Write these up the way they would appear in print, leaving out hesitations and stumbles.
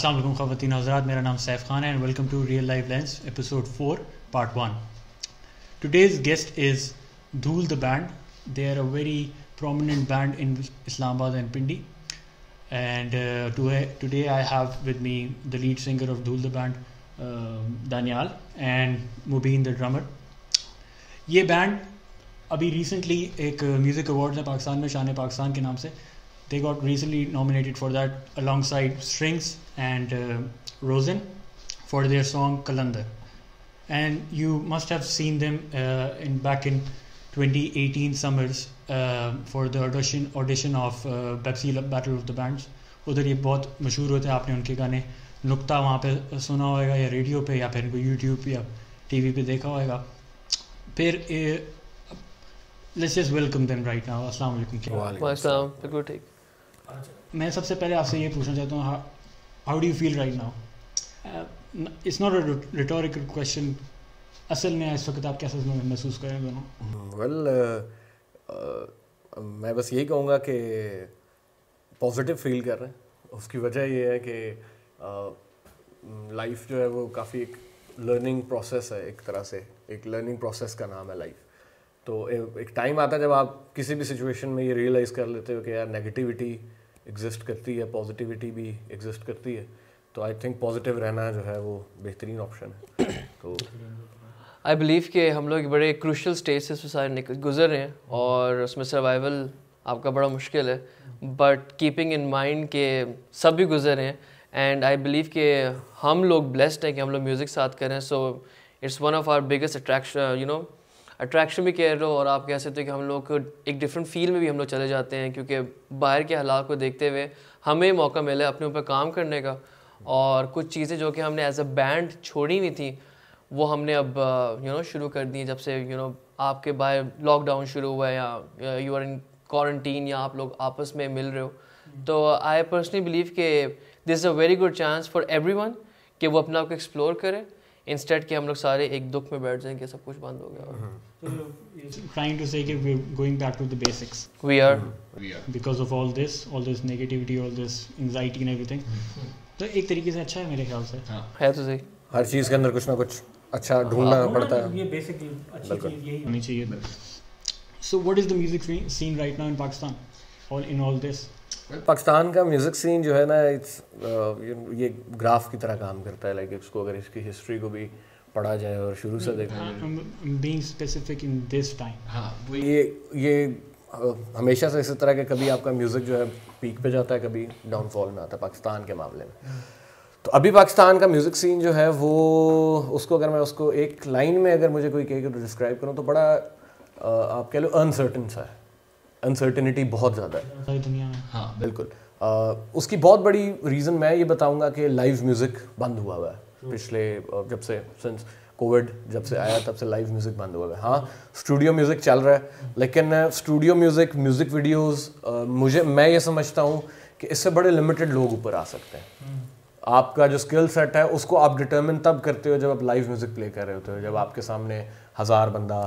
अस्सलाम वालेकुम ख़वातीन हज़रात, मेरा नाम सैफ खान है and welcome to real life lens episode 4 part 1. Today's guest is Dhool the band. They are a very prominent band in Islamabad and Pindi. And today I have with me the lead singer of Dhool the band, Danial, and Mubin the drummer. ये band अभी recently एक music award है पाकिस्तान में, शान पाकिस्तान के नाम से. They got recently nominated for that alongside Strings and Rosen for their song Kalandar. And you must have seen them back in 2018 summers for the audition of Pepsi Battle of the Bands. उधर ये बहुत मशहूर होते हैं. आपने उनके गाने नुक्ता वहाँ पे सुना होगा या रेडियो पे या फिर यूट्यूब या टीवी पे देखा होगा. फिर let's just welcome them right now. अस्सलाम वालेकुम. मैं सबसे पहले आपसे ये पूछना चाहता हूँ, how do you feel right now? It's not a rhetorical question. असल में इस वक्त आप कैसा महसूस कर रहे हैं दोनों? मैं बस यही कहूँगा कि पॉजिटिव फील कर रहे हैं. उसकी वजह ये है कि लाइफ जो है वो काफ़ी एक लर्निंग प्रोसेस है. एक तरह से एक लर्निंग प्रोसेस का नाम है लाइफ. तो एक टाइम आता है जब आप किसी भी सिचुएशन में ये रियलाइज़ कर लेते हो कि यार नेगेटिविटी एग्जिस्ट करती है, पॉजिटिविटी भी एग्जिस्ट करती है. तो आई थिंक पॉजिटिव रहना जो है वो बेहतरीन ऑप्शन है. तो आई बिलीव कि हम लोग बड़े क्रूशल स्टेज से सारे गुजर रहे हैं और उसमें सर्वाइवल आपका बड़ा मुश्किल है, बट कीपिंग इन माइंड के सब भी गुजर रहे हैं. एंड आई बिलीव कि हम लोग ब्लेस्ड हैं कि हम लोग म्यूज़िक साथ करें. So it's one of our biggest attraction attraction भी कह रहे हो, और आप कह सकते हो कि हम लोग को एक डिफरेंट फील में भी हम लोग चले जाते हैं, क्योंकि बाहर के हालात को देखते हुए हमें मौका मिला अपने ऊपर काम करने का. और कुछ चीज़ें जो कि हमने एज अ बैंड छोड़ी हुई थी वो हमने अब शुरू कर दी. जब से आपके बाहर लॉकडाउन शुरू हुआ है या यू आर इन क्वारंटीन या आप लोग आपस में मिल रहे हो, तो आई पर्सनली बिलीव कि this is a very good chance for everyone कि वो अपना आप को एक्सप्लोर करे, इंस्टेड कि हम लोग सारे एक दुख में बैठ जाएं कि सब कुछ बंद हो गया. Trying to say that we're going back to the basics. We are because of all this negativity, all this anxiety and everything. तो एक तरीके से अच्छा है मेरे ख्याल से. है तो सही. हर चीज़ के अंदर कुछ ना कुछ अच्छा ढूंढना पड़ता है. ये बेसिकली अच्छी चीज़ यही होनी चाहिए. So what is the music scene right now in Pakistan? In all this. Pakistan का म्यूज़िक सीन जो है ना, ये ग्राफ की तरह काम करता है. लाइक इसको अगर इसकी हिस्ट्री को भी पढ़ा जाए और शुरू से देखें, being specific in this time. हाँ, ये हमेशा से इसी तरह के कभी आपका म्यूज़िक जो है पीक पे जाता है, कभी डाउनफॉल में आता है पाकिस्तान के मामले में. तो अभी पाकिस्तान का म्यूज़िक सीन जो है वो, उसको अगर मैं उसको एक लाइन में अगर मुझे कोई कहे तो डिस्क्राइब करूँ तो बड़ा आप कह लो अनसर्टन सा है. अनसर्टिनिटी बहुत ज़्यादा है सारी दुनिया में. हाँ बिल्कुल. उसकी बहुत बड़ी रीज़न मैं ये बताऊंगा कि लाइव म्यूज़िक बंद हुआ है पिछले जब से सिंस कोविड जब से आया तब से लाइव म्यूज़िक बंद हुआ है. हाँ, स्टूडियो म्यूज़िक चल रहा है, लेकिन स्टूडियो म्यूज़िक वीडियोस मैं ये समझता हूँ कि इससे बड़े लिमिटेड लोग ऊपर आ सकते हैं. आपका जो स्किल सेट है उसको आप डिटर्मिन तब करते हो जब आप लाइव म्यूज़िक प्ले कर रहे होते हो, जब आपके सामने 1000 बंदा,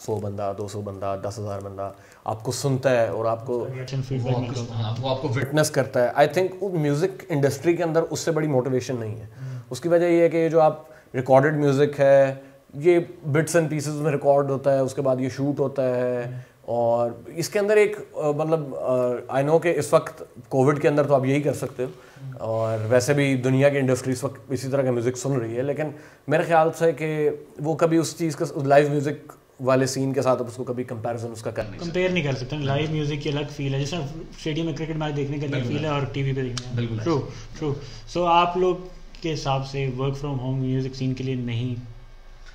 100 बंदा, 200 बंदा, 10,000 बंदा आपको सुनता है और आपको वो आपको विटनेस करता है. आई थिंक म्यूज़िक इंडस्ट्री के अंदर उससे बड़ी मोटिवेशन नहीं है. उसकी वजह ये है कि जो आप रिकॉर्डेड म्यूज़िक है ये बिट्स एंड पीसेस में रिकॉर्ड होता है, उसके बाद ये शूट होता है, और इसके अंदर एक मतलब आई नो कि इस वक्त कोविड के अंदर तो आप यही कर सकते हो, और वैसे भी दुनिया की इंडस्ट्री इस वक्त इसी तरह का म्यूज़िक सुन रही है. लेकिन मेरे ख्याल से कि वो कभी उस चीज़ का लाइव म्यूज़िक वाले सीन के साथ उसको कभी कंपैरिजन उसका कंपेयर नहीं कर सकते. लाइव म्यूजिक की अलग फील है, जैसे स्टेडियम में क्रिकेट मैच देखने का अलग फील है और टीवी पे देखने का. ट्रू. सो आप लोग के हिसाब से work from home music scene के लिए नहीं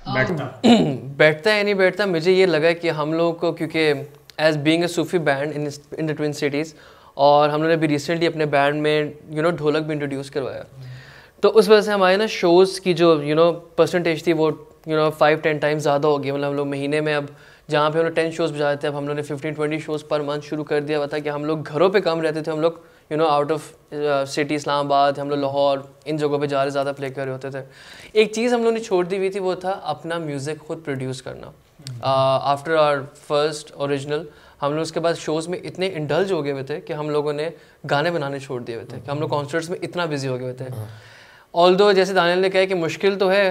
बैठता है नहीं बैठता. मुझे ये लगा कि हम लोग को, क्योंकि as being a Sufi band in the twin cities, और हम लोगों ने अभी रिसेंटली अपने बैंड में ढोलक भी इंट्रोड्यूस करवाया, तो उस वजह से हमारे ना शोज़ की जो परसेंटेज थी वो 5-10 टाइम्स ज़्यादा हो गई. मतलब हम लोग महीने में अब जहाँ पे हम लोग 10 शोज़ बजाते थे, अब हम लोग ने 15-20 शोज़ पर मंथ शुरू कर दिया हुआ था. कि हम लोग घरों पे कम रहते थे, हम लोग आउट ऑफ सिटी इस्लामाबाद, हम लोग लाहौर, इन जगहों पे जा रहे ज़्यादा प्ले कर रहे होते थे. एक चीज़ हम लोग ने छोड़ दी हुई थी, वो था अपना म्यूज़िक खुद प्रोड्यूस करना. आफ्टर आवर फर्स्ट ओरिजिनल हम लोग उसके बाद शोज़ में इतने इंडल्ज हो गए हुए थे कि हम लोगों ने गाने बनाने छोड़ दिए हुए थे कि हम लोग कॉन्सर्ट्स में इतना बिजी हो गए हुए थे। ऑल्दो जैसे दानियल ने कहा कि मुश्किल तो है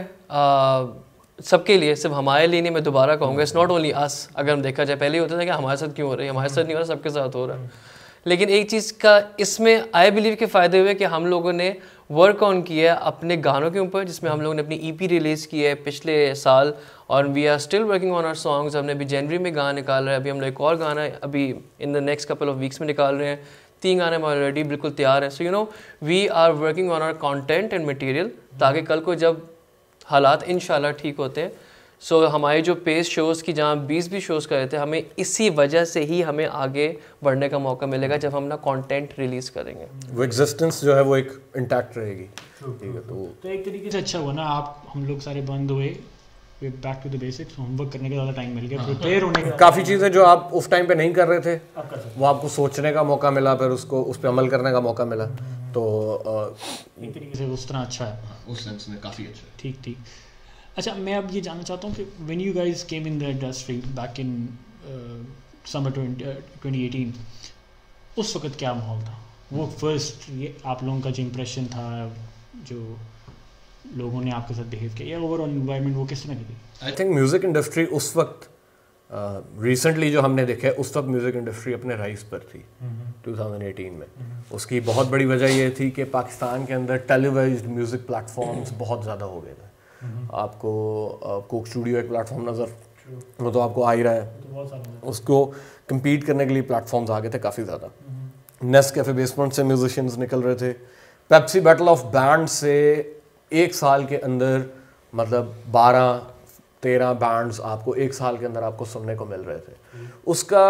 सबके लिए, सिर्फ हमारे लिए नहीं, मैं दोबारा कहूँगा इट्स नॉट ओनली अस। अगर हम देखा जाए पहले होता था कि हमारे साथ क्यों हो रहा है, हमारे साथ नहीं हो रहा, सबके साथ हो रहा है। लेकिन एक चीज़ का इसमें आई बिलीव के फ़ायदे हुए कि हम लोगों ने वर्क ऑन किया है अपने गानों के ऊपर, जिसमें हम लोगों ने अपनी EP रिलीज़ की है पिछले साल और we are still working on our songs. हमने अभी जनवरी में गाना निकाला है, अभी हम लोग एक और गाना अभी in the next couple of weeks में निकाल रहे हैं। 3 गाने हम ऑलरेडी बिल्कुल तैयार हैं। So you know we are working on our content and material, ताकि कल को जब हालात इंशाल्लाह ठीक होते हैं, सो हमारे जो पेस शोज़ की जहाँ 20 शोज़ कर रहे थे, हमें इसी वजह से ही हमें आगे बढ़ने का मौका मिलेगा जब हम ना कंटेंट रिलीज़ करेंगे। वो एग्जिस्टेंस जो है वो एक इंटैक्ट रहेगी। ठीक है, तो एक तरीके से अच्छा हुआ ना, आप हम लोग सारे बंद हुए, back to the basics, homework करने का ज़्यादा टाइम मिल गया, प्रिपेयर होने का। काफ़ी चीज़ें जो आप उस टाइम पे नहीं कर रहे थे वो आपको सोचने का मौका मिला, फिर उसको उस पर अमल करने का मौका मिला। तो एक तरीके से उस तरह अच्छा है, उस सेंस में काफ़ी अच्छा है। ठीक ठीक। अच्छा, मैं अब ये जानना चाहता हूँ कि when you guys came in the industry back in summer 2018, उस वक्त क्या माहौल था? वो फर्स्ट ये आप लोगों का जो इम्प्रेशन था, जो लोगों ने आपके साथ बिहेव किया, या ओवरऑल एनवायरनमेंट वो किस तरह की थी? आई थिंक म्यूज़िक इंडस्ट्री उस वक्त रिसेंटली जो हमने देखा है, उस वक्त म्यूज़िक इंडस्ट्री अपने राइज पर थी 2018 में। उसकी बहुत बड़ी वजह ये थी कि पाकिस्तान के अंदर टेलीवाइज्ड म्यूज़िक प्लेटफॉर्म्स बहुत ज़्यादा हो गए थे। आपको कोक स्टूडियो एक प्लेटफॉर्म नज़र, वो तो आपको आ ही रहा है, उसको कम्पीट करने के लिए प्लेटफॉर्म्स आ गए थे काफ़ी ज़्यादा। नेस्ट कैफे बेसमेंट से म्यूजिशियंस निकल रहे थे, पेप्सी बैटल ऑफ बैंड से 1 साल के अंदर मतलब 12-13 बैंड्स आपको 1 साल के अंदर आपको सुनने को मिल रहे थे। उसका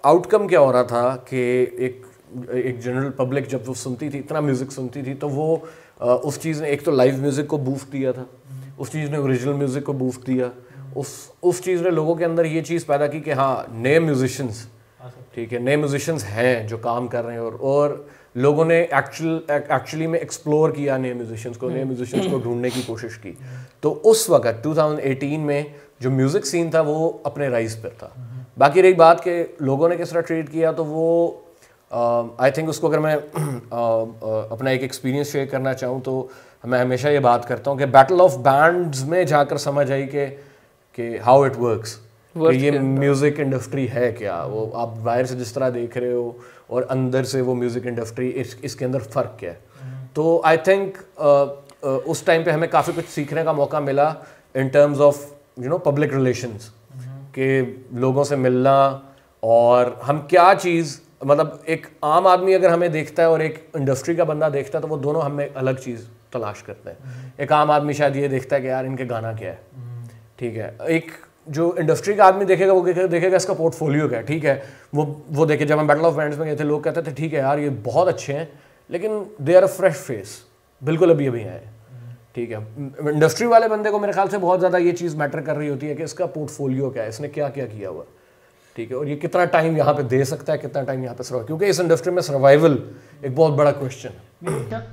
आउटकम क्या हो रहा था कि एक जनरल पब्लिक जब वो सुनती थी, इतना म्यूज़िक सुनती थी, तो वो उस चीज़ ने एक तो लाइव म्यूज़िक को बूस्ट दिया था, उस चीज़ ने ओरिजिनल म्यूज़िक को बूस्ट दिया, उस चीज़ ने लोगों के अंदर ये चीज़ पैदा की कि हाँ, नए म्यूजिशियंस, ठीक है, नए म्यूजिशियंस हैं जो काम कर रहे हैं, और लोगों ने एक्चुअली में एक्सप्लोर किया नए म्यूजिशियंस को ढूंढने की कोशिश की। तो उस वक्त 2018 में जो म्यूज़िक सीन था वो अपने राइज पर था। बाकी रही बात कि लोगों ने किस तरह ट्रीट किया, तो वो आई थिंक उसको अगर मैं अपना एक एक्सपीरियंस शेयर करना चाहूँ तो मैं हमेशा ये बात करता हूँ कि बैटल ऑफ बैंड्स में जाकर समझ आई कि हाउ इट वर्क्स, ये म्यूज़िक इंडस्ट्री है क्या। वो आप बाहर से जिस तरह देख रहे हो और अंदर से वो म्यूज़िक इंडस्ट्री, इसके अंदर फ़र्क क्या है। तो आई थिंक उस टाइम पे हमें काफ़ी कुछ सीखने का मौका मिला इन terms of you know public relations, के लोगों से मिलना, और हम क्या चीज़, मतलब एक आम आदमी अगर हमें देखता है और एक इंडस्ट्री का बंदा देखता है, तो वो दोनों हमें अलग चीज़ तलाश करते हैं। एक आम आदमी शायद ये देखता है कि यार इनके गाना क्या है, ठीक है। एक जो इंडस्ट्री का आदमी देखेगा वो देखेगा इसका पोर्टफोलियो क्या है, ठीक है। वो देखे, जब हम बैटल ऑफ बैंड्स में गए थे, लोग कहते थे ठीक है यार ये बहुत अच्छे हैं, लेकिन they are a fresh face, बिल्कुल अभी अभी आए, ठीक है। इंडस्ट्री वाले बंदे को मेरे ख्याल से बहुत ज़्यादा ये चीज़ मैटर कर रही होती है कि इसका पोर्टफोलियो क्या है, इसने क्या क्या किया हुआ, ठीक है, और ये कितना टाइम यहाँ पे दे सकता है, कितना टाइम यहाँ पे सर्वाइव, क्योंकि इस इंडस्ट्री में सर्वाइवल एक बहुत बड़ा क्वेश्चन है।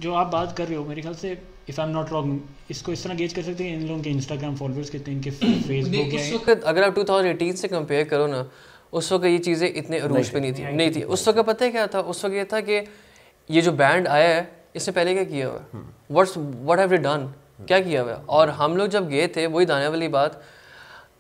जो आप बात कर रहे हो, मेरे ख्याल से if I am not wrong, इसको इस तरह गेज कर सकते हैं इन लोगों के इंस्टाग्राम फॉलोअर्स कितने, इनके फेसबुक है। उस वक्त अगर आप 2018 से कंपेयर करो ना, उस वक्त ये चीज़ें इतने अरूज पे नहीं थी। उस वक्त पता है क्या था? उस वक्त ये था कि ये जो बैंड आया है, इससे पहले क्या किया हुआ है, व्हाट हैव यू डन, क्या किया हुआ है। और हम लोग जब गए थे, वही दाने वाली बात,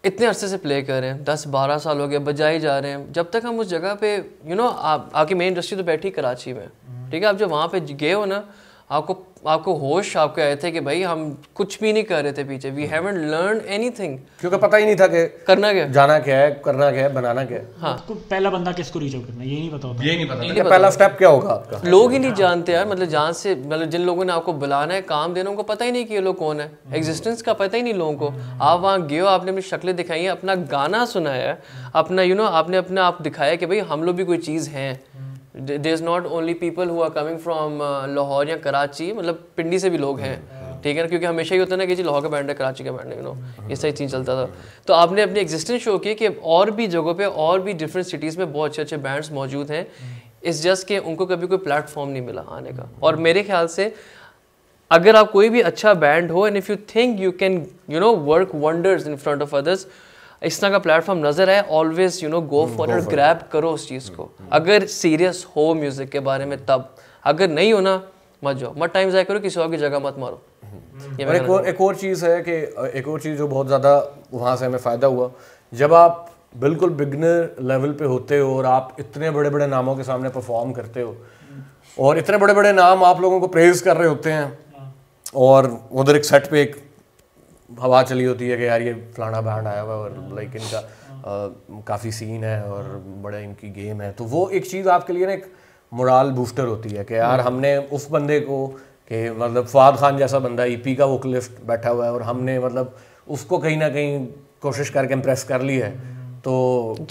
इतने अरसे से प्ले कर रहे हैं, 10-12 साल हो गए, बजाए जा रहे हैं। जब तक हम उस जगह पे यू नो आपकी मेन इंडस्ट्री तो बैठी कराची में, ठीक है, आप जब वहाँ पे गए हो ना, आपको होश आपके आए थे कि भाई हम कुछ भी नहीं कर रहे थे पीछे, वी हैवंट लर्न एनीथिंग, क्योंकि पता ही नहीं था कि करना क्या, जाना क्या है, करना क्या है, बनाना क्या है। हाँ, आपको पहला बंदा किसको रीच आउट करना है ये नहीं पता होता, ये नहीं पता पहला स्टेप क्या होगा आपका। लोग ही नहीं जानते यार, मतलब जहाँ से, मतलब जिन लोगों ने आपको बुलाना है, काम देना, उनको पता ही नहीं कि ये लोग कौन है, एग्जिस्टेंस का पता ही नहीं लोगों को। आप वहाँ गए हो, आपने अपनी शक्लें दिखाई हैं, अपना गाना सुनाया है, अपना यू नो आपने अपना आप दिखाया कि भाई हम लोग भी कोई चीज़ हैं। There is not only people who are coming from Lahore या कराची, मतलब पिंडी से भी लोग हैं, ठीक है ना, क्योंकि हमेशा ही होता है ना कि जी लाहौर का बैंड है, कराची का बैंड है, यू नो, ये सही चीज़ चलता था। तो आपने अपनी एग्जिस्टेंस शो की कि और भी जगहों पे और भी डिफरेंट सिटीज़ में बहुत अच्छे अच्छे बैंड्स मौजूद हैं, इट्स जस्ट कि उनको कभी कोई प्लेटफॉर्म नहीं मिला आने का। और मेरे ख्याल से अगर आप कोई भी अच्छा बैंड हो, and if you think you can you know work wonders in front of others, इस तरह का प्लेटफॉर्म नज़र आए, always you know go for it, grab करो उस चीज़ को, अगर सीरियस हो म्यूज़िक के बारे में तब, अगर नहीं हो ना मत जाओ, मत टाइम ज़ाया करो, किसी और की जगह मत मारो। और एक और चीज़ है कि एक और चीज़ जो बहुत ज़्यादा वहाँ से हमें फ़ायदा हुआ, जब आप बिल्कुल बिगनर लेवल पे होते हो और आप इतने बड़े बड़े नामों के सामने परफॉर्म करते हो और इतने बड़े बड़े नाम आप लोगों को प्रेज़ कर रहे होते हैं और उधर एक सेट पे एक हवा चली होती है कि यार ये फलाना बैंड आया हुआ है और लाइक इनका काफ़ी सीन है और बड़े इनकी गेम है, तो वो एक चीज़ आपके लिए ना एक मोरल बूस्टर होती है कि यार हमने उस बंदे को, कि मतलब फवाद खान जैसा बंदा ईपी का वोकलिस्ट बैठा हुआ है और हमने मतलब उसको कहीं ना कहीं कोशिश करके इम्प्रेस कर ली है, तो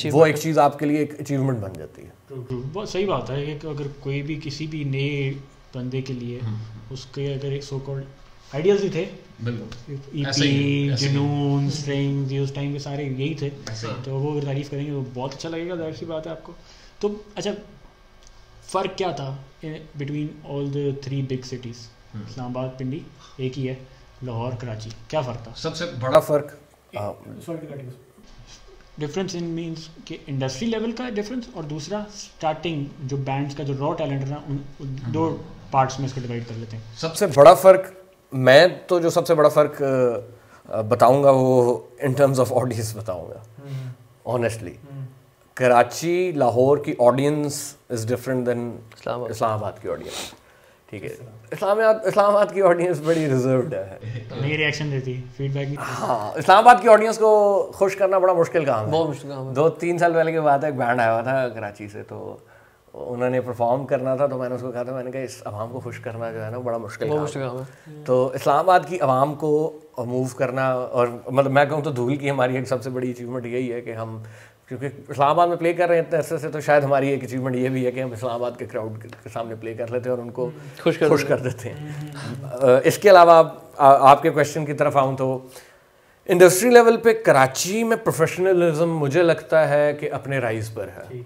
वो एक चीज़ आपके लिए एक अचीवमेंट बन जाती है। बहुत सही बात है कि अगर कोई भी किसी भी नए बंदे के लिए उसके अगर एक सो कॉल्ड आइडियाज ही थे, ईपी, जुनून, स्ट्रिंग्स, ये उस टाइम के सारे यही थे, तो वो अगर तारीफ करेंगे तो बहुत अच्छा लगेगा, जाहिर सी बात है आपको। तो अच्छा, फ़र्क क्या था between all the 3 big cities? Islamabad, Pindi एक ही है, लाहौर, कराची, क्या फ़र्क था? सबसे बड़ा फ़र्क डिफरेंस इन मीन्स कि इंडस्ट्री लेवल का डिफरेंस, और दूसरा स्टार्टिंग जो बैंड्स का जो रॉ टैलेंट है ना, उन 2 पार्ट्स में इसको डिवाइड कर लेते हैं। सबसे बड़ा फ़र्क, मैं तो जो सबसे बड़ा फ़र्क बताऊंगा वो इन टर्म्स ऑफ ऑडियंस बताऊंगा ऑनेस्टली। कराची लाहौर की audience is different than Islamabad की ऑडियंस, ठीक है। इस्लामाबाद की ऑडियंस बड़ी रिजर्व्ड है, नहीं रिएक्शन देती, फीडबैक नहीं। हाँ, इस्लामाबाद की ऑडियंस को खुश करना बड़ा मुश्किल काम है, बहुत मुश्किल काम है। 2-3 साल पहले की बात है, एक बैंड आया हुआ था कराची से, तो उन्होंने परफॉर्म करना था, तो मैंने उसको कहा था, मैंने कहा इस आवाम को खुश करना जो है ना बड़ा मुश्किल काम है। तो इस्लामाबाद की आवाम को मूव करना, और मतलब मैं कहूँ तो धूल की हमारी एक सबसे बड़ी अचीवमेंट यही है कि हम, क्योंकि इस्लामाबाद में प्ले कर रहे हैं इतने अरसे से, तो शायद हमारी एक अचीवमेंट ये भी है कि हम इस्लामाबाद के क्राउड के सामने प्ले कर लेते हैं और उनको खुश कर देते हैं। इसके अलावा आपके क्वेश्चन की तरफ आऊँ तो इंडस्ट्री लेवल पे कराची में प्रोफेशनलिज्म मुझे लगता है कि अपने राइज पर है,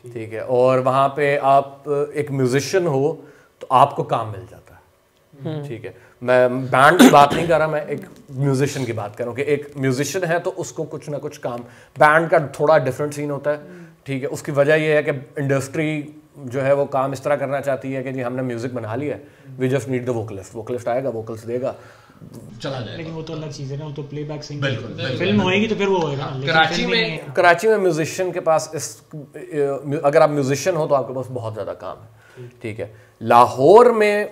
ठीक है, और वहाँ पे आप एक म्यूजिशियन हो तो आपको काम मिल जाता है, ठीक है। मैं बैंड की बात नहीं कर रहा, मैं एक म्यूजिशियन की बात कर रहा हूँ कि एक म्यूजिशियन है तो उसको कुछ ना कुछ काम, बैंड का थोड़ा डिफरेंट सीन होता है, ठीक है। उसकी वजह यह है कि इंडस्ट्री जो है वो काम इस तरह करना चाहती है कि जी हमने म्यूजिक बना लिया है, we just need the vocalist आएगा, वोकल्स देगा, चला जाएगा। लेकिन वो तो अलग चीज़ है ना, वो तो प्लेबैक सिंगिंग, फिल्म होएगी तो फिर वो होएगा। कराची में म्यूजिशियन के पास अगर आप म्यूजिशियन हो तो आपके पास बहुत ज़्यादा काम है, ठीक है। लाहौर में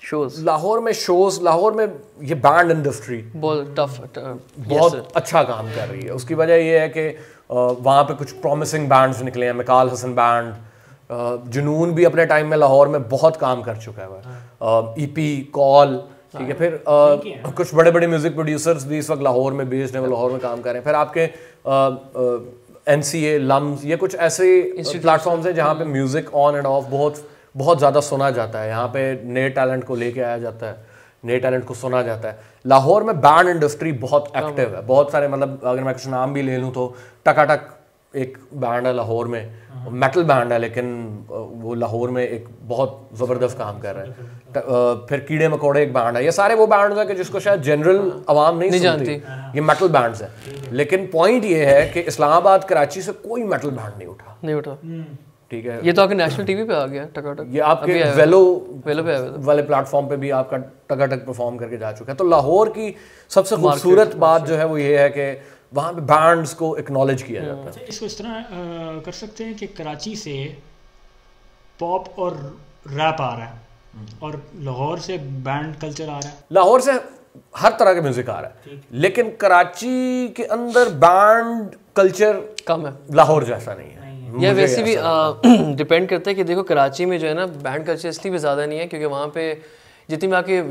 शोज, लाहौर में ये बैंड इंडस्ट्री बहुत अच्छा काम कर रही है। उसकी वजह ये है कि वहाँ पे कुछ प्रॉमिसिंग बैंड्स निकले हैं, मिकाल हसन बैंड, जुनून भी अपने टाइम में लाहौर में बहुत काम कर चुका है, ईपी, कॉल, ठीक है। फिर कुछ बड़े बड़े म्यूजिक प्रोड्यूसर्स भी इस वक्त लाहौर में बेस्ड हैं, वो लाहौर में काम कर रहे हैं। फिर आपके NCA, लम्स, ये कुछ ऐसे प्लेटफॉर्म्स हैं जहाँ पे म्यूजिक ऑन एंड ऑफ बहुत ज़्यादा सुना जाता है। यहाँ पे नए टैलेंट को लेके आया जाता है, नए टैलेंट को सुना जाता है। लाहौर में बैंड इंडस्ट्री बहुत एक्टिव है, बहुत सारे, मतलब अगर मैं कुछ नाम भी ले लूँ तो टकाटक एक बैंड है लाहौर में, मेटल बैंड है, लेकिन वो लाहौर में एक बहुत ज़बरदस्त काम कर रहा है। फिर कीड़े मकोड़े एक बैंड है। ये सारे वो बैंड्स हैं कि जिसको शायद जनरल आवाम नहीं सुनती, ये मेटल बैंड्स हैं। लेकिन पॉइंट ये है कि इस्लामाबाद कराची से कोई मेटल बैंड नहीं उठा, ठीक है। ये तो आपके नेशनल टीवी पे आ गया टकाटक, ये आपके वेलो पे वाले प्लेटफॉर्म पे भी आपका टकाटक परफॉर्म करके जा चुका है। तो लाहौर की सबसे खूबसूरत बात जो है वो ये है कि वहाँ पे बैंड्स को एक्नॉलेज किया जाता है। इसको इस तरह कर सकते हैं कि कराची से पॉप और रैप आ रहा है और लाहौर से बैंड कल्चर आ रहा है। लाहौर से हर तरह का म्यूजिक आ रहा है, लेकिन कराची के अंदर बैंड कल्चर कम है, लाहौर जैसा नहीं है। या वैसे भी डिपेंड करता है कि देखो कराची में जो है ना बैंड कल्चर इसलिए भी ज़्यादा नहीं है क्योंकि वहाँ पे जितनी भी आके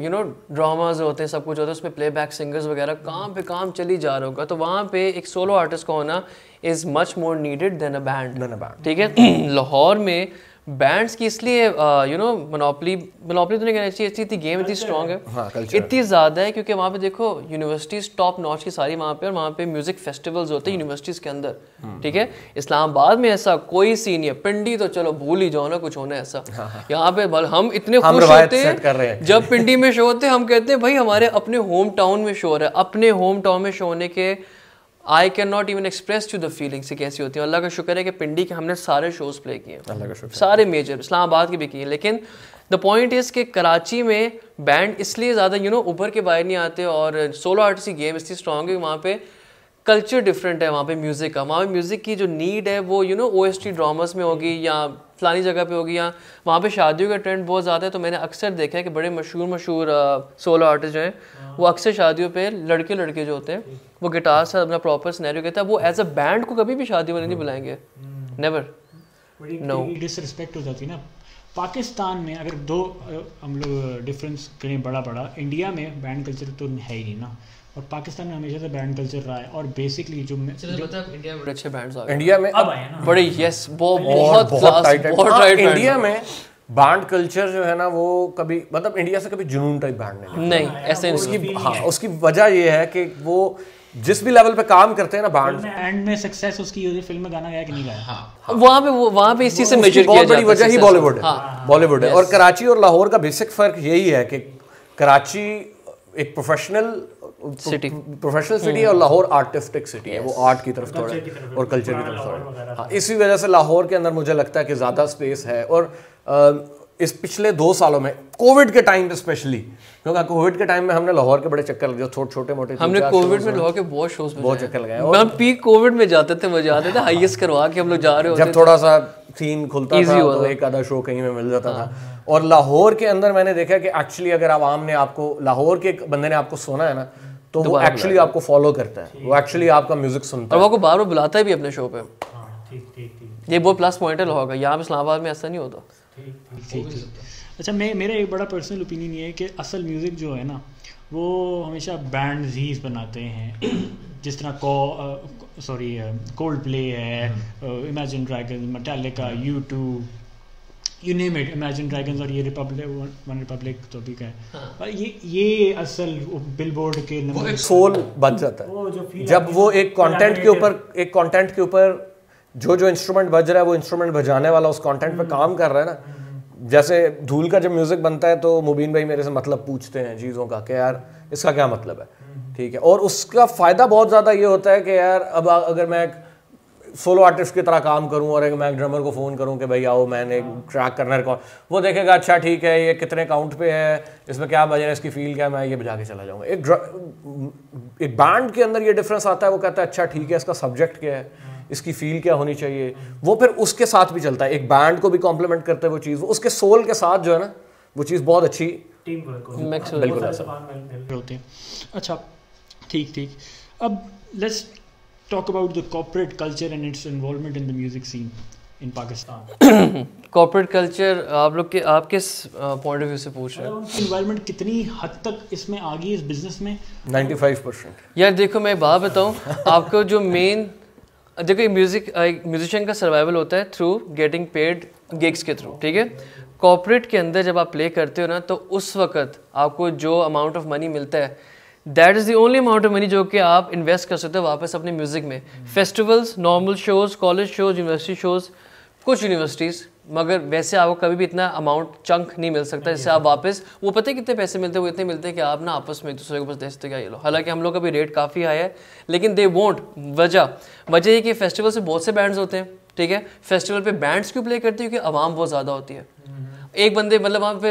ड्रामाज होते हैं, सब कुछ होता है, उसमें प्लेबैक सिंगर्स वगैरह काम पे काम चली जा रहा होगा, तो वहाँ पे एक सोलो आर्टिस्ट का होना is much more needed than a band, ठीक है। लाहौर में बैंड्स की इसलिए मोनोपली तो नहीं कहना चाहिए, इतनी गेम इतनी स्ट्रॉन्ग है, हाँ, इतनी ज़्यादा है क्योंकि वहाँ पे देखो यूनिवर्सिटीज़ टॉप नॉच की सारी वहाँ पे, और वहाँ पे म्यूजिक फेस्टिवल्स होते हैं यूनिवर्सिटीज़ के अंदर, ठीक है। इस्लामाबाद में ऐसा कोई सीन नहीं है, पिंडी तो चलो भूल ही जाओ ना कुछ होना ऐसा। यहाँ पे हम इतने खुश होते हैं जब पिंडी में शो होते हैं, हम कहते हैं भाई हमारे अपने होम टाउन में शो हो रहा है। अपने होम टाउन में शो होने के I can not even express to the feelings से कैसी होती है। अल्लाह का शुक्र है कि पिंडी के हमने सारे शोज़ प्ले किए हैं, अल्लाह का शुक्र, सारे मेजर, इस्लामाबाद के भी किए। लेकिन द पॉइंट इज़ कि कराची में बैंड इसलिए ज़्यादा उभर के बाहर नहीं आते और सोलो आर्टिस्ट की गेम इसलिए स्ट्रॉन्ग है, वहाँ पे कल्चर डिफरेंट है वहाँ पे म्यूज़िक का। वहाँ पे म्यूज़िक की जो नीड है वो OST ड्रामास में होगी या फलानी जगह पे होगी, या वहाँ पे शादियों का ट्रेंड बहुत ज़्यादा है। तो मैंने अक्सर देखा है कि बड़े मशहूर सोलो आर्टिस्ट जो हैं वो अक्सर शादियों पे लड़के जो होते हैं वो गिटार से अपना प्रॉपर सिनेरियो कहता है, वो एज अ बैंड को कभी भी शादी में नहीं बुलाएंगे, नेवर। नो डिसरिस्पेक्ट हो जाती है ना। पाकिस्तान में अगर दो हम लोग डिफरेंस करें बड़ा, इंडिया में बैंड कल्चर तो है ही नहीं ना, और पाकिस्तान में हमेशा से बैंड कल्चर रहा है। और बेसिकली जो इंडिया में अच्छे बैंड्स आ गए, इंडिया में अब आए ना बड़े यस बहुत टाइट। इंडिया में बैंड कल्चर जो है ना वो कभी मतलब इंडिया से कभी जुनून टाइप बैंड नहीं, ऐसे नहीं। हाँ, उसकी वजह ये है कि वो जिस भी लेवल पे काम करते हैं ना बैंड, एंड में सक्सेस उसकी फिल्म में गाना गाया कि नहीं गाया, वहाँ पे इसी से मेजर किया बहुत बड़ी जाता है। वजह ही बॉलीवुड है, बॉलीवुड है। और कराची और लाहौर का बेसिक फर्क यही है कि कराची एक प्रोफेशनल सिटी है और लाहौर आर्टिस्टिक सिटी है, वो आर्ट की तरफ थोड़ा और कल्चर की तरफ थोड़ा। हाँ, इसी वजह से लाहौर के अंदर मुझे लगता है कि ज़्यादा स्पेस है। और इस पिछले 2 सालों में कोविड के टाइम पे स्पेशली, क्योंकि कोविड के टाइम में हमने लाहौर के बड़े चक्कर जो छोटे मोटे हमने कोविड में लाहौर के बहुत शोज बहुत चक्कर लगाए। हम पीक कोविड में जाते थे, मजा आते थे, हाईएस्ट करवा के हम लोग जा रहे होते जब थोड़ा सा सीन खुलता था तो एक आधा शो कहीं में मिल जाता था। और लाहौर के अंदर मैंने देखा कि एक्चुअली अगर आवाम ने आपको, लाहौर के बंदे ने आपको सुना है ना, तो वो एक्चुअली आपको फॉलो करता है, वो एक्चुअली आपका म्यूजिक सुनता है और वो बार बार बुलाता है भी अपने शो पे। ये बहुत प्लस पॉइंट है लाहौर का, यहाँ पे इस्लामाबाद में ऐसा नहीं होता। अच्छा, मेरा एक बड़ा पर्सनल ओपिनियन ये है कि असल म्यूज़िक जो है ना वो हमेशा बैंड्स ही बनाते हैं। जिस तरह कोल्ड प्ले है, imagine dragons, Metallica, U2, you name it, imagine dragons, और ये वन रिपब्लिक तो भी का है। ये असल बिलबोर्ड के नंबर सोल बच जाता है जब वो एक कंटेंट के ऊपर जो इंस्ट्रूमेंट बज रहा है वो इंस्ट्रूमेंट बजाने वाला उस कंटेंट पे काम कर रहा है ना। जैसे धूल का जब म्यूजिक बनता है तो मुबीन भाई मेरे से मतलब पूछते हैं चीज़ों का कि यार इसका क्या मतलब है, ठीक है। और उसका फ़ायदा बहुत ज़्यादा ये होता है कि यार अब अगर मैं सोलो आर्टिस्ट की तरह काम करूं और मैं एक ड्रमर को फ़ोन करूं कि भाई आओ मैंने ट्रैक करना है, वो देखेगा अच्छा ठीक है ये कितने काउंट पे है, इसमें क्या बज रहा है, इसकी फील क्या है, मैं ये बजा के चला जाऊंगा। एक बैंड के अंदर ये डिफरेंस आता है, वो कहता है अच्छा ठीक है इसका सब्जेक्ट क्या है, इसकी फील क्या होनी चाहिए, वो फिर उसके साथ भी चलता है। एक बैंड को भी कॉम्प्लीमेंट करते हैं वो चीज़, उसके सोल के साथ जो है ना वो चीज़ बहुत अच्छी टीम वर्क बिल्कुल होते हैं। अच्छा ठीक, अब let's talk about the corporate culture and its involvement in the music scene in Pakistan. Corporate culture आप किस पॉइंट ऑफ व्यू से पूछ रहे हैं? इन्वायरमेंट कितनी हद तक इसमें आ गई इस बिजनेस में? 95%। यार देखो मैं बात बताऊं आपको, जो मेन देखो म्यूजिशियन का सर्वाइवल होता है थ्रू गेटिंग पेड गिग्स के थ्रू, ठीक है। कॉर्पोरेट के अंदर जब आप प्ले करते हो ना तो उस वक्त आपको जो अमाउंट ऑफ मनी मिलता है that is the only amount of money जो कि आप इन्वेस्ट कर सकते हो वापस अपने म्यूज़िक में। Festivals, normal shows, college shows, university shows, कुछ यूनिवर्सिटीज़, मगर वैसे आपको कभी भी इतना अमाउंट चंक नहीं मिल सकता जिससे आप वापस, वो पता है कितने पैसे मिलते हैं, वो इतने मिलते हैं कि आप ना आपस में एक दूसरे को बस दे सकते क्या ये लो। हालांकि हम लोग का भी रेट काफ़ी हाई है लेकिन दे वोंट, वजह ये कि फेस्टिवल से बहुत से बैंड्स होते हैं, ठीक है। फेस्टिवल पे बैंड्स क्यों प्ले करते हैं? क्योंकि आवाम बहुत ज़्यादा होती है। एक बंदे मतलब वहाँ पे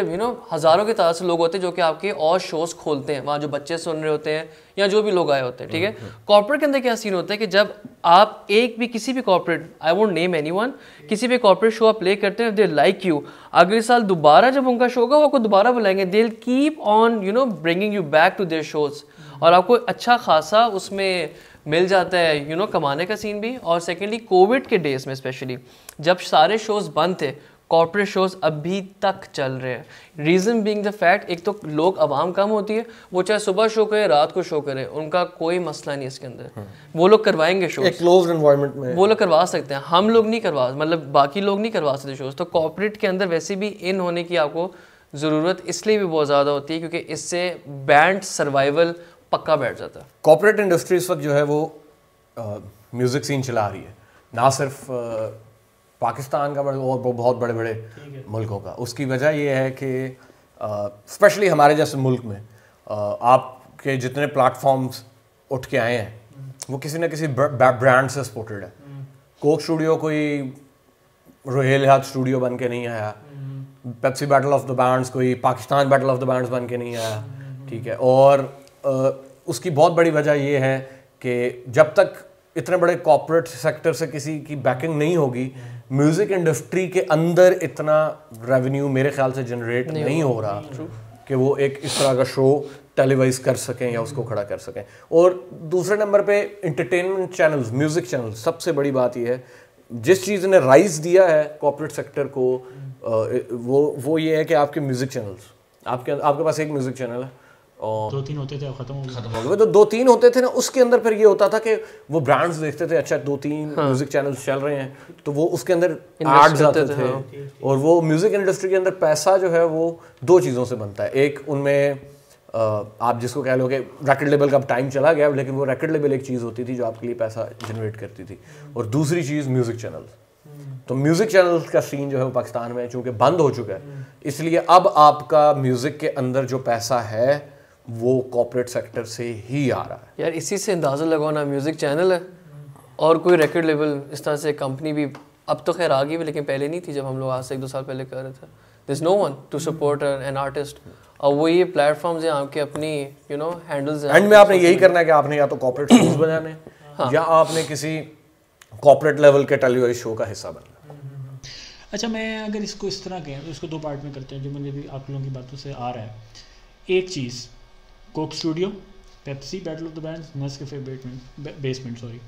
हज़ारों की तादाद से लोग होते हैं जो कि आपके और शोज़ खोलते हैं, वहाँ जो बच्चे सुन रहे होते हैं या जो भी लोग आए होते हैं, ठीक है। कॉर्पोरेट के अंदर क्या सीन होता है कि जब आप किसी भी corporate, I won't name anyone, किसी भी कॉर्पोरेट शो आप प्ले करते हैं, दे लाइक यू, अगले साल दोबारा जब उनका शो होगा वो आपको दोबारा बुलाएंगे, they will keep on bringing you back to their shows, और आपको अच्छा खासा उसमें मिल जाता है कमाने का सीन भी। और सेकेंडली कोविड के डेज में स्पेशली जब सारे शोज़ बंद थे, कॉर्पोरेट शोज़ अभी तक चल रहे हैं। रीज़न बीइंग द फैक्ट, एक तो लोग आवाम कम होती है, वो चाहे सुबह शो करें रात को शो करें, उनका कोई मसला नहीं इसके अंदर, वो लोग करवाएंगे शो, एक क्लोज्ड एनवायरनमेंट में वो लोग करवा सकते हैं, हम लोग नहीं करवा, मतलब बाकी लोग नहीं करवा सकते शोज़। तो कॉर्पोरेट के अंदर वैसे भी इन होने की आपको ज़रूरत इसलिए भी बहुत ज़्यादा होती है क्योंकि इससे बैंड सर्वाइवल पक्का बैठ जाता है। कॉर्पोरेट इंडस्ट्री इस वक्त जो है वो म्यूज़िक सीन चला रही है, ना सिर्फ पाकिस्तान का और बहुत बड़े बड़े मुल्कों का। उसकी वजह ये है कि स्पेशली हमारे जैसे मुल्क में आपके जितने प्लेटफॉर्म्स उठ के आए हैं वो किसी ना किसी ब्रांड से सपोर्टेड है। कोक स्टूडियो कोई रोहेल हाथ स्टूडियो बन के नहीं आया, Pepsi Battle of the Bands कोई Pakistan Battle of the Bands बन के नहीं आया, ठीक है। और उसकी बहुत बड़ी वजह ये है कि जब तक इतने बड़े कॉर्पोरेट सेक्टर से किसी की बैकिंग नहीं होगी, म्यूज़िक इंडस्ट्री के अंदर इतना रेवेन्यू मेरे ख्याल से जनरेट नहीं हो रहा कि वो एक इस तरह का शो टेलीवाइज कर सकें या उसको खड़ा कर सकें। और दूसरे नंबर पे इंटरटेनमेंट चैनल्स, म्यूज़िक चैनल्स, सबसे बड़ी बात ये है जिस चीज़ ने राइज दिया है कॉर्पोरेट सेक्टर को, वो ये है कि आपके म्यूज़िक चैनल्स, आपके पास एक म्यूज़िक चैनल है और 2-3 होते थे, खत्म हो गए। तो 2-3 होते थे ना, उसके अंदर फिर ये होता था कि वो ब्रांड्स देखते थे, अच्छा 2-3 म्यूजिक चैनल्स चल रहे हैं तो वो उसके अंदर एड्स आते थे। और वो म्यूजिक इंडस्ट्री के अंदर पैसा जो है वो 2 चीज़ों से बनता है। एक उनमें आप जिसको कह लो कि रैकेट लेबल का टाइम चला गया, लेकिन वो रैकेट लेबल एक चीज़ होती थी जो आपके लिए पैसा जनरेट करती थी। और दूसरी चीज़ म्यूजिक चैनल्स। तो म्यूजिक चैनल्स का सीन जो है वो पाकिस्तान में चूँकि बंद हो चुका है, इसलिए अब आपका म्यूजिक के अंदर जो पैसा है वो कॉर्पोरेट सेक्टर से ही आ रहा है। यार इसी से अंदाज़ा लगाना म्यूज़िक चैनल है और कोई रिकॉर्ड लेबल इस तरह से कंपनी भी अब तो खैर आ गई, लेकिन पहले नहीं थी जब हम लोग आज से 1-2 साल पहले कर रहे थे। There is no one to support an artist. और वो ये प्लेटफॉर्म्स हैं आपके अपनी हैंडल्स हैं। एंड में आपने यही करना है कि आपने या तो कॉर्पोरेट शोज बनाने या आपने किसी कॉर्पोरेट लेवल के टेलीविजन शो का हिस्सा बनना। अच्छा, मैं अगर इसको इस तरह कहें तो इसको 2 पार्ट में करते हैं, जो मुझे भी आप लोगों की बातों से आ रहा है। एक चीज़, Coke Studio, Pepsi Battle of the Bands, Nescafe Basement, sorry,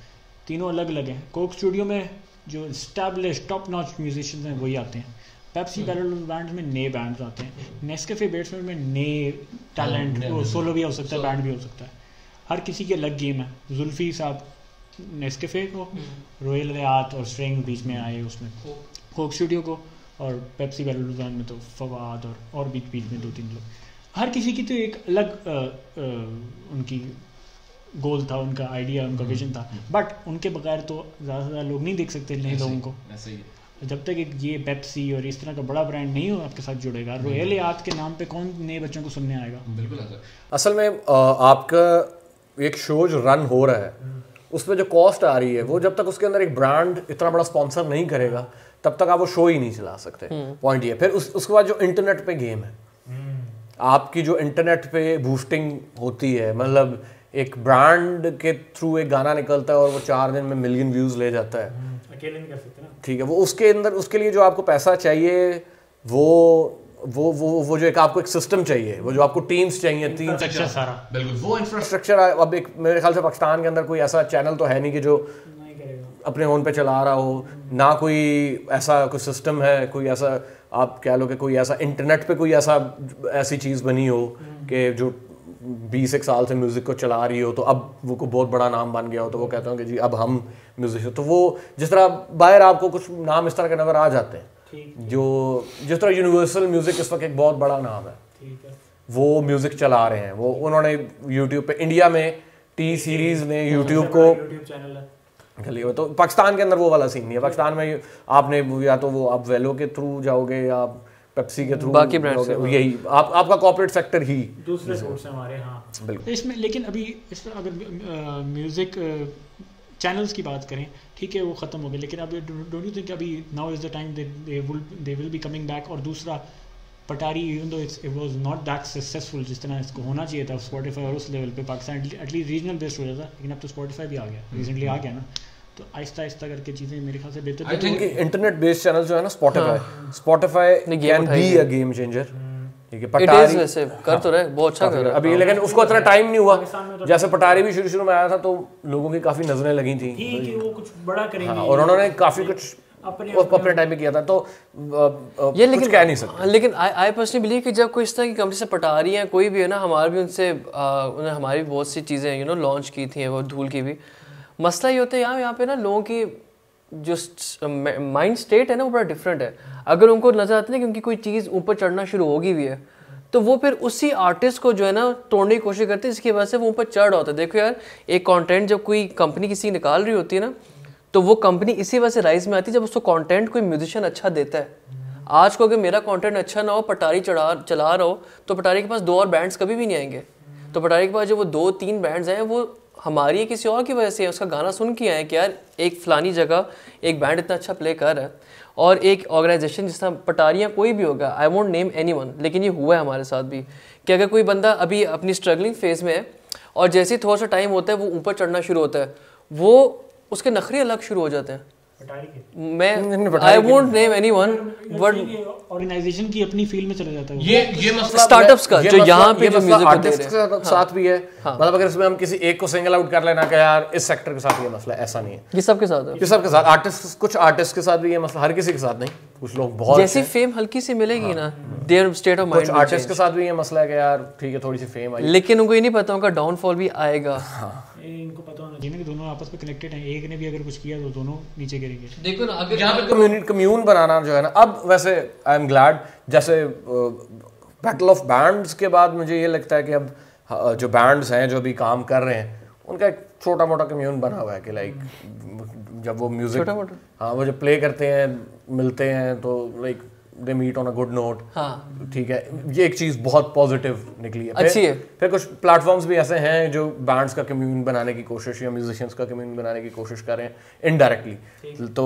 तीनों अलग अलग हैं। कोक स्टूडियो में जो एस्टैब्लिश टॉप नॉच म्यूजिशियंस हैं वही आते हैं। Pepsi Battle of the bands में नए बैंड्स आते हैं। नेस्कैफे बेसमेंट में नए टैलेंट, वो सोलो भी हो सकता है, बैंड भी हो सकता है। हर किसी की अलग गेम है। जुल्फी साहब नेस्कैफे को, रोयल हयात और स्ट्रिंग बीच में आए उसमें कोक स्टूडियो को, और Pepsi Battle of the band में तो फवाद और बीच में 2-3 लोग। हर किसी की तो एक अलग उनकी गोल था, उनका आइडिया, उनका विजन था। बट उनके बगैर तो ज़्यादा से ज़्यादा लोग नहीं देख सकते नए लोगों को। जब तक एक ये पेप्सी और इस तरह का बड़ा ब्रांड नहीं हो आपके साथ जुड़ेगा, रोयल हयात के नाम पे कौन नए बच्चों को सुनने आएगा? बिल्कुल। असल में आपका एक शो जो रन हो रहा है उसमें जो कॉस्ट आ रही है, वो जब तक उसके अंदर एक ब्रांड इतना बड़ा स्पॉन्सर नहीं करेगा तब तक आप वो शो ही नहीं चला सकते। पॉइंट ये। फिर उसके बाद जो इंटरनेट पे गेम है, आपकी जो इंटरनेट पे बूस्टिंग होती है, मतलब एक ब्रांड के थ्रू एक गाना निकलता है और वो 4 दिन में मिलियन व्यूज ले जाता है, अकेले नहीं कर सकते ना। ठीक है। वो उसके अंदर उसके लिए जो आपको पैसा चाहिए, वो जो एक आपको एक सिस्टम चाहिए, वो जो आपको टीम्स चाहिए, 3 अच्छा सारा बिल्कुल वो इंफ्रास्ट्रक्चर। अब एक मेरे ख्याल से पाकिस्तान के अंदर कोई ऐसा चैनल तो है नहीं कि जो अपने ओन पे चला रहा हो, ना कोई ऐसा कोई सिस्टम है, कोई ऐसा आप कह लो कि कोई ऐसा इंटरनेट पे कोई ऐसी चीज़ बनी हो कि जो 20 साल से म्यूज़िक को चला रही हो, तो अब वो को बहुत बड़ा नाम बन गया हो, तो वो कहते हो कि जी अब हम म्यूजिशियन। तो वो जिस तरह बाहर आपको कुछ नाम इस तरह के नज़र आ जाते हैं, जो जिस तरह यूनिवर्सल म्यूज़िक इस वक्त एक बहुत बड़ा नाम है, वो म्यूज़िक चला रहे हैं। वो उन्होंने यूट्यूब पे, इंडिया में टी सीरीज़ ने यूट्यूब को चैनल है, तो पाकिस्तान के अंदर वो वाला सीन नहीं है। पाकिस्तान में आपने या तो वो आप वेलो के थ्रू जाओगे या पेप्सी के थ्रू, बाकी ब्रांड्स यही आपका कॉर्पोरेट सेक्टर ही दूसरे सोर्स हैं हमारे। हाँ बिल्कुल। इसमें लेकिन अभी इस पर अगर म्यूज़िक चैनल्स की बात करें, ठीक है वो ख़त्म हो गए, लेकिन अभी डोंट यू थिंक अभी now is the time they will be coming back. और दूसरा, Patari even though it was not that successful जिस तरह इसको होना चाहिए था स्पॉटिफाई और उस लेवल पे, पाकिस्तान एटलीस्ट रीजनल बेस्ड हो जाता, लेकिन अब तो स्पॉटिफाई भी आ गया, रिसेंटली आ गया ना, तो आहिस्ता आहिस्ता करके चीज़ें मेरे ख्याल से बेहतर। I think internet based channel जो है ना, Spotify can be a game changer. ठीक है, पटारी वैसे कर तो रहे, बहुत अच्छा कर रहा है अभी, लेकिन उसको इतना टाइम नहीं हुआ। जैसे पटारी भी शुरू में आया था तो लोगों की काफ़ी नजरें लगी थी कि वो कुछ बड़ा करेंगे, और उन्होंने काफ़ी कुछ अपने टाइम में किया था, तो ये लेकिन कुछ कह नहीं सकते। लेकिन आई पर्सनली बिलीव कि जब कोई इस तरह की कंपनी से पटारी है, कोई भी है ना, हमारे भी उनसे उन्होंने हमारी बहुत सी चीज़ें लॉन्च की थी, वो धूल की भी। मसला ये होता है यहाँ पे ना, लोगों की जो माइंड स्टेट है ना वो बड़ा डिफरेंट है। अगर उनको नजर आता है कि उनकी कोई चीज़ ऊपर चढ़ना शुरू होगी भी है, तो वो फिर उसी आर्टिस्ट को जो है ना तोड़ने की कोशिश करते हैं, इसकी वजह से वो ऊपर चढ़ होता है। देखो यार, एक कंटेंट जब कोई कंपनी किसी निकाल रही होती है ना, तो वो कंपनी इसी वजह से राइज में आती है जब उसको कंटेंट कोई म्यूजिशियन अच्छा देता है। आज को अगर मेरा कंटेंट अच्छा ना हो, पटारी चला रहा हो, तो पटारी के पास 2 और बैंड्स कभी भी नहीं आएंगे। तो पटारी के पास जो वो 2-3 बैंड्स हैं, वो हमारी है किसी और की वजह से है, उसका गाना सुन के आए कि यार एक फ़लानी जगह एक बैंड इतना अच्छा प्ले कर रहा है, और एक ऑर्गेनाइजेशन जिस तरह पटारियाँ कोई भी होगा, आई वोंट नेम एनीवन, लेकिन ये हुआ है हमारे साथ भी कि अगर कोई बंदा अभी अपनी स्ट्रगलिंग फेज़ में है और जैसे ही थोड़ा सा टाइम होता है वो ऊपर चढ़ना शुरू होता है, वो उसके नखरे अलग शुरू हो जाते हैं। मैं I won't name anyone, but organization की अपनी फील्ड में चला जाता है। ये मसला स्टार्टअप्स का जो यहाँ पे जो म्यूजिक को दे रहे हैं, के साथ भी है। मतलब अगर इसमें हम किसी एक को सिंगल आउट कर लेना कि यार इस सेक्टर के साथ ये मसला, ऐसा नहीं है, ये सबके साथ है, ये सबके साथ। आर्टिस्ट, कुछ आर्टिस्ट के साथ भी ये मसला, हर किसी के साथ नहीं, कुछ लोग बहुत जैसी फेम हल्की सी मिलेगी ना, देयर स्टेट ऑफ माइंड, कुछ आर्टिस्ट के साथ भी ये मसला है कि यार ठीक है थोड़ी सी फेम आई, लेकिन उनको ये नहीं पता उनका डाउनफॉल भी आएगा। इनको पता होना चाहिए कि दोनों आपस में कनेक्टेड हैं, एक ने भी अगर कुछ किया तो दोनों नीचे गिरेंगे। देखो ना, अगर यहाँ पे कम्यून बनाना जो है ना, अब वैसे आई एम ग्लैड, जैसे बैटल ऑफ बैंड्स के बाद मुझे ये लगता है कि अब जो बैंड्स हैं जो अभी काम कर रहे हैं उनका एक छोटा मोटा कम्यून बना हुआ है कि लाइक जब वो म्यूजिक, हाँ वो जब प्ले करते हैं मिलते हैं तो like they meet on a good note. हाँ ठीक है, ये एक चीज़ बहुत पॉजिटिव निकली है। अच्छी है। फिर कुछ प्लेटफॉर्म्स भी ऐसे हैं जो बैंड्स का कम्यून बनाने की कोशिश या म्यूजिशियंस का कम्यून बनाने की कोशिश कर रहे हैं इनडायरेक्टली। तो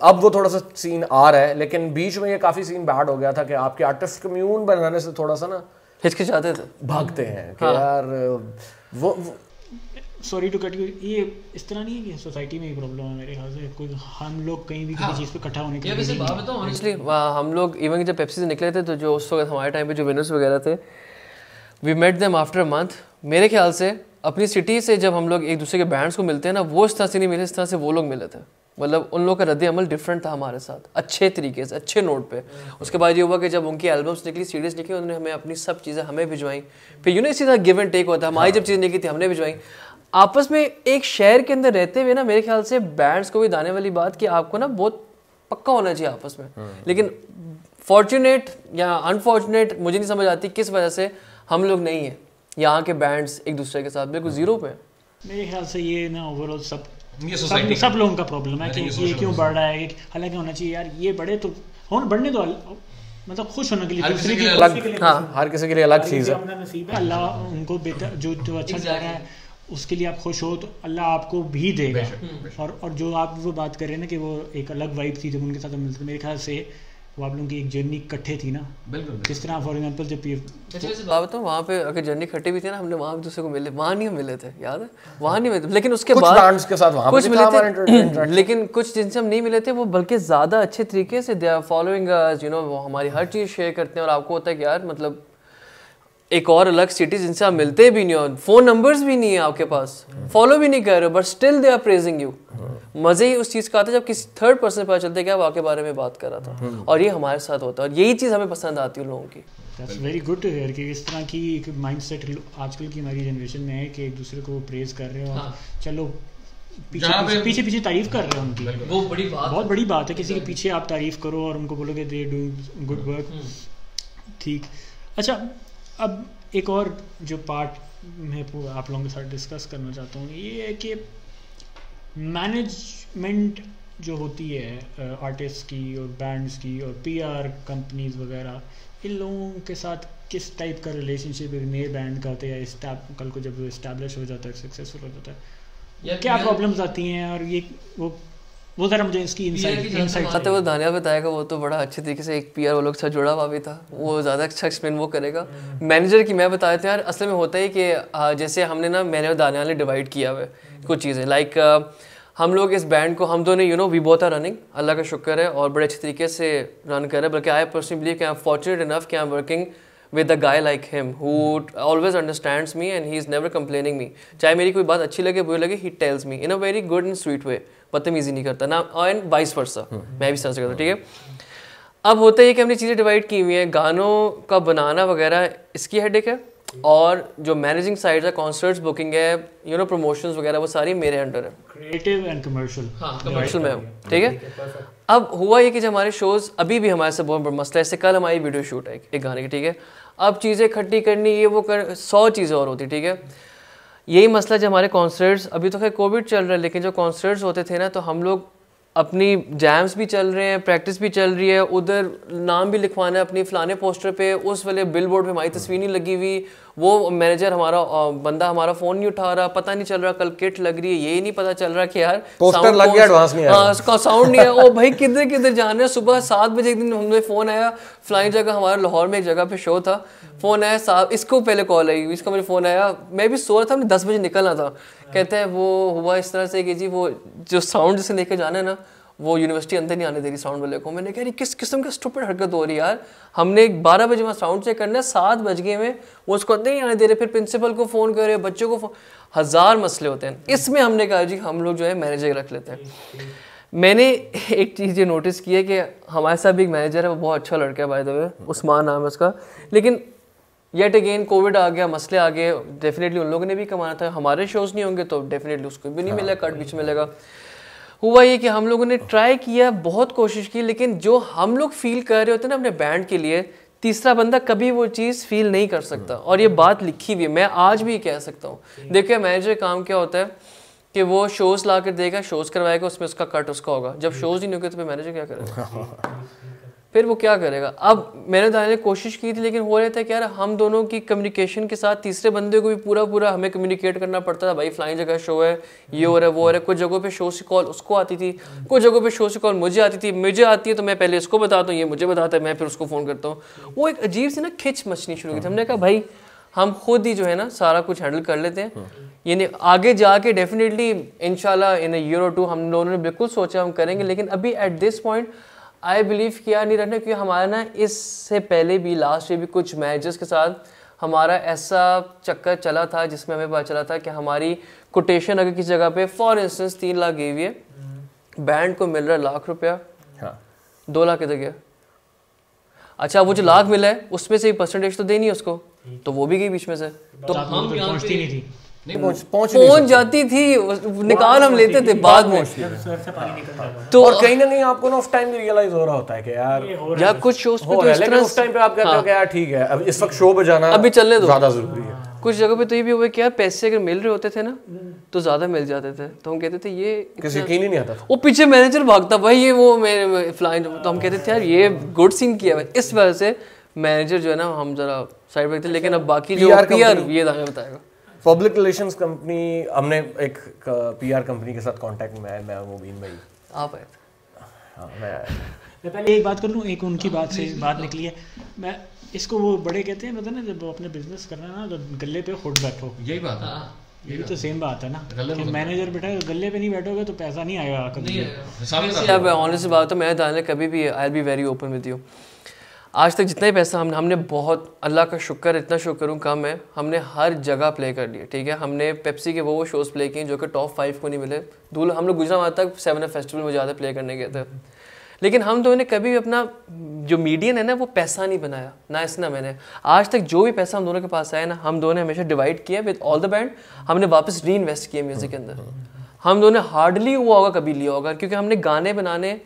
अब वो थोड़ा सा सीन आ रहा है, लेकिन बीच में ये काफ़ी सीन बैड हो गया था कि आपके आर्टिस्ट कम्यून बनाने से थोड़ा सा ना हिचकिचाते थे, भागते हैं कि यार वो सॉरी टू कट यू, ये इस तरह नहीं है कि सोसाइटी में ही प्रॉब्लम है मेरे ख्याल से, कोई हम लोग कहीं भी किसी चीज़ पे इकट्ठा होने के लिए बात बताऊं ऑनेस्टली, हम लोग इवन जब पेप्सी से निकले थे तो जो उस वक्त हमारे टाइम पे जो विनर्स वगैरह थे, we met them after a month. मेरे ख्याल से अपनी सिटी से जब हम लोग एक दूसरे के बैंड्स को मिलते हैं ना, वो इस तरह से नहीं मिले, इस तरह से वो लोग मिले थे। मतलब उन लोगों का रद्द अमल डिफरेंट था हमारे साथ, अच्छे तरीके से, अच्छे नोट पे। उसके बाद ये हुआ कि जब उनकी एल्बम्स निकली, सीडीज निकली, उन्होंने हमें अपनी सब चीज़ें हमें भिजवाई। फिर यू नो इसी तरह गिव एंड टेक होता है, हमारी जब चीज़ निकली थी हमने भिजवाई। आपस में एक शहर के अंदर रहते हुए ना, मेरे ख्याल से बैंड्स को भी दाने वाली बात कि आपको ना बहुत पक्का होना चाहिए आपस में। लेकिन फॉर्चुनेट या अनफॉर्चुनेट मुझे नहीं समझ आती किस वजह से हम लोग नहीं है यहाँ के बैंड्स एक दूसरे के साथ बिल्कुल जीरो पे। मेरे ख्याल से ये ना ओवरऑल सब लोगों का प्रॉब्लम है कि ये क्यों बढ़ रहा है। हालांकि होना चाहिए यार, ये बढ़े तो बढ़ने दो, मतलब खुश होने के लिए, दूसरे की अलग, हाँ हर किसी के लिए अलग चीज़ है, अपना नसीब है। अल्लाह उनको बेहतर जो अच्छा जा रहा है उसके लिए आप खुश हो तो अल्लाह आपको भी देगा। और जो आप वो बात कर रहे हैं ना कि वो एक अलग वाइब थी जब उनके साथ मिलते, मेरे ख्याल से वो आप लोगों की एक जर्नी इकट्ठे थी ना, किस तरह फॉर एग्जांपल जब बात बताऊँ वहाँ पे अगर जर्नी इकट्ठे भी थी ना, हमने वहाँ एक दूसरे को मिले, वहाँ नहीं मिले थे, याद है वहाँ नहीं मिले, लेकिन उसके बाद बैंड्स के साथ वहाँ कुछ मिले थे, लेकिन कुछ जिनसे हम नहीं मिले थे वो बल्कि ज़्यादा अच्छे तरीके से they are following us, you know, वो हमारी हर चीज़ शेयर करते हैं। और आपको होता है कि यार मतलब एक और अलग सिटी जिनसे आप मिलते भी नहीं हो, फोन नंबर्स भी नहीं है आपके पास, फॉलो भी नहीं कर रहे हो, but still they are praising you. मजे ही उस चीज़ का आता है जब किसी थर्ड पर्सन पता चलता है कि आप आपके बारे में बात कर रहा था, और ये हमारे साथ होता है, और यही चीज़ हमें पसंद आती है लोगों की। That's very good to hear कि इस तरह की एक माइंडसेट आजकल की हमारी जनरेशन में है कि एक दूसरे को प्रेज कर रहे हो। चलो पीछे तारीफ कर रहे हो उनकी, वो बड़ी बात, बहुत बड़ी बात है। किसी के पीछे आप तारीफ करो और उनको बोलोगे दे डू गुड वर्क, ठीक। अच्छा, अब एक और जो पार्ट मैं आप लोगों के साथ डिस्कस करना चाहता हूँ ये है कि मैनेजमेंट जो होती है आर्टिस्ट की और बैंड्स की और पीआर कंपनीज वगैरह, इन लोगों के साथ किस टाइप का रिलेशनशिप एक नए बैंड का होता है या कल को जब वो इस्टेब्लिश हो जाता है, सक्सेसफुल हो जाता है, क्या प्रॉब्लम्स आती हैं? और ये वो ज़रा मुझे इसकी इनसाइट आते वो दानिया बताएगा, वो तो बड़ा अच्छे तरीके से एक पीआर वो लोग साथ जुड़ा हुआ भी था, वो ज़्यादा अच्छा एक्सप्लेन वो करेगा। मैनेजर की मैं बता देते हैं यार, असल में होता है कि जैसे हमने ना मैंने और दानिया ने डिवाइड किया हुआ है कुछ चीज़ें, लाइक हम लोग इस बैंड को हम दोनों you know we both are running, अल्लाह का शुक्र है, और बड़े अच्छे तरीके से रन कर रहे हैं। बल्कि आई पर्सनली बिलीव कि आई एम फॉर्चुनेट इनफ कि I am working with a guy like him who always understands me and he is never complaining me। चाहे मेरी कोई बात अच्छी लगे बुरी लगे, he tells me in a very good and sweet way, बदतमीजी नहीं करता ना, and vice versa मैं भी समझ सकता हूँ, ठीक है। अब होता है कि हमने चीज़ें डिवाइड की हुई हैं, गानों का बनाना वगैरह इसकी हेडेक है, और जो मैनेजिंग साइड है, कॉन्सर्ट्स बुकिंग है, यू नो प्रमोशंस वगैरह, वो सारी मेरे अंडर है, क्रिएटिव एंड कमर्शियल। हाँ कमर्शियल में हूँ, ठीक है। अब हुआ ये कि जब हमारे शोज़ अभी भी हमारे से बहुत बड़ा मसला है, इससे कल हमारी वीडियो शूट है एक गाने की, ठीक है। अब चीज़ें इकट्ठी करनी, ये वो कर 100 चीज़ें और होती, ठीक है। यही मसला जब हमारे कॉन्सर्ट्स, अभी तो खैर कोविड चल रहा है, लेकिन जो कॉन्सर्ट्स होते थे ना, तो हम लोग अपनी जैम्स भी चल रहे हैं, प्रैक्टिस भी चल रही है, उधर नाम भी लिखवाना है अपनी फ़लाने पोस्टर पे, उस वाले बिल बोर्ड पर हमारी तस्वीर नहीं लगी हुई, वो मैनेजर हमारा बंदा हमारा फ़ोन नहीं उठा रहा, पता नहीं चल रहा कल किट लग रही है, यही नहीं पता चल रहा कि यार पोस्टर लग गया, एडवांस नहीं आया, हाँ उसका साउंड नहीं है। ओ भाई किधर किधर जा रहे हैं। सुबह 7 बजे एक दिन हमें फ़ोन आया, फ्लाइंग जगह हमारे लाहौर में एक जगह पे शो था, फ़ोन आया साहब, इसको पहले कॉल आई, इसका मुझे फ़ोन आया, मैं भी सो रहा था, हमने 10 बजे निकलना था। कहते हैं वो हुआ इस तरह से कि जी वो जो साउंड जिसे लेके जाना है ना, वो यूनिवर्सिटी अंदर नहीं आने दे रही साउंड वाले को। मैंने कहा किस किस्म का स्टूपिड हरकत हो रही है यार, हमने 12 बजे वहाँ साउंड चेक करना है, 7 बज गए में वो उसको अंदर नहीं आने दे रहे, फिर प्रिंसिपल को फ़ोन करे, बच्चों को हज़ार मसले होते हैं। इसमें हमने कहा जी हम लोग जो है मैनेजर रख लेते हैं। मैंने एक चीज़ ये नोटिस की है कि हमारे साथ भी एक मैनेजर है, वो बहुत अच्छा लड़का है बाय द वे, उस्मान नाम है उसका, लेकिन येट अगेन कोविड आ गया, मसले आ गए, डेफिनेटली उन लोगों ने भी कमाना था, हमारे शोज़ नहीं होंगे तो डेफिनेटली उसको भी नहीं मिलेगा, कट बीच मिलेगा। हुआ ये कि हम लोगों ने ट्राई किया, बहुत कोशिश की, लेकिन जो हम लोग फील कर रहे होते हैं ना अपने बैंड के लिए, तीसरा बंदा कभी वो चीज़ फील नहीं कर सकता। और ये बात लिखी हुई है, मैं आज भी कह सकता हूँ। देखिए मैनेजर काम क्या होता है कि वो शोज़ ला कर देगा, शोज़ करवाएगा, उसमें उसका कट उसका होगा। जब शोज़ ही नहीं होंगे तो फिर मैनेजर क्या करेगा, फिर वो क्या करेगा। अब मैंने दाने कोशिश की थी, लेकिन हो रहा था कि यार हम दोनों की कम्युनिकेशन के साथ तीसरे बंदे को भी पूरा हमें कम्युनिकेट करना पड़ता था। भाई फ्लाइंग जगह शो है, ये हो रहा है वो हो रहा है। कुछ जगहों पे शो से कॉल उसको आती थी, कुछ जगहों पे शो से कॉल मुझे आती थी, मुझे आती है तो मैं पहले इसको बताता हूँ, ये मुझे बताता है, मैं फिर उसको फ़ोन करता हूँ। वो एक अजीब सी ना खिंच मचनी शुरू की थी। हमने कहा भाई हम खुद ही जो है ना सारा कुछ हैंडल कर लेते हैं, यानी आगे जाके डेफिनेटली इंशाल्लाह इन अ ईयर और 2 हम लोगों ने बिल्कुल सोचा हम करेंगे, लेकिन अभी at this point I believe किया नहीं रहना, क्योंकि हमारा ना इससे पहले भी लास्ट ईयर भी कुछ मैनेजर्स के साथ हमारा ऐसा चक्कर चला था जिसमें हमें पता चला था कि हमारी कोटेशन अगर किसी जगह पे फॉर इंस्टेंस 3 लाख गई हुई है, बैंड को मिल रहा है ₹1,00,000, 2 लाख किधर गया। अच्छा वो जो लाख मिला है उसमें से परसेंटेज तो देनी है उसको, तो वो भी गई बीच में से, तो हम पहुंचती नहीं थी, पहुंच जाती थी, निकाल हम लेते थे बाद में। तो और कहीं ना कहीं आपको ना उस टाइम रियलाइज हो रहा होता है कि यार कुछ शोज पे तो इस तरह उस टाइम पे आप कहते हो कि यार ठीक है अब इस वक्त शो बजाना अभी चलने दो, ज्यादा जरूरी है। कुछ जगह पे तो ये भी हुआ कि यार पैसे अगर मिल रहे होते थे ना तो ज्यादा मिल जाते थे, तो हम कहते थे ये किसी यकीन ही नहीं आता था। वो पीछे मैनेजर भागता भाई ये वो मेरे फ्लाइंग, तो हम कहते थे यार ये गुड सीन किया है। इस वजह से मैनेजर जो है ना हम जरा साइड पे थे, लेकिन अब बाकी जो पीआर ये बताएगा। पब्लिक रिलेशंस कंपनी, हमने एक पीआर कंपनी के साथ कांटेक्ट में आया, मैं मुबीन भाई आप आए थे। हाँ मैं आया। मैं पहले एक बात कर लूँ, एक उनकी बात से बात निकली है, मैं इसको वो बड़े कहते हैं मतलब ना जब अपने बिजनेस करना ना तो गले पे खुद बैठो, यही बात है, ये भी तो सेम बात है ना कि मैनेजर बैठा है गले पे नहीं बैठोगे तो पैसा नहीं आएगा कभी। अब ऑनेस्ट बात है, मैं दाने कभी भी I will be very open with you, आज तक जितना ही पैसा हमने बहुत अल्लाह का शुक्र, इतना शुक्र करूँ कम है, हमने हर जगह प्ले कर लिए। ठीक है, हमने पेप्सी के वो शोज़ प्ले किए जो कि टॉप 5 को नहीं मिले। दूल्हा हम लोग गुजरात तक 7 फेस्टिवल में ज़्यादा प्ले करने गए थे, लेकिन हम दोनों ने कभी भी अपना जो मीडियन है ना वो पैसा नहीं बनाया, ना इसना मैंने आज तक जो भी पैसा हम दोनों के पास आया ना हम दोनों ने हमेशा डिवाइड किया विद ऑल द बैंड, हमने वापस री इन्वेस्ट किया म्यूज़िक के अंदर। हम दोनों ने हार्डली हुआ होगा कभी लिया होगा, क्योंकि हमने गाने बनाने,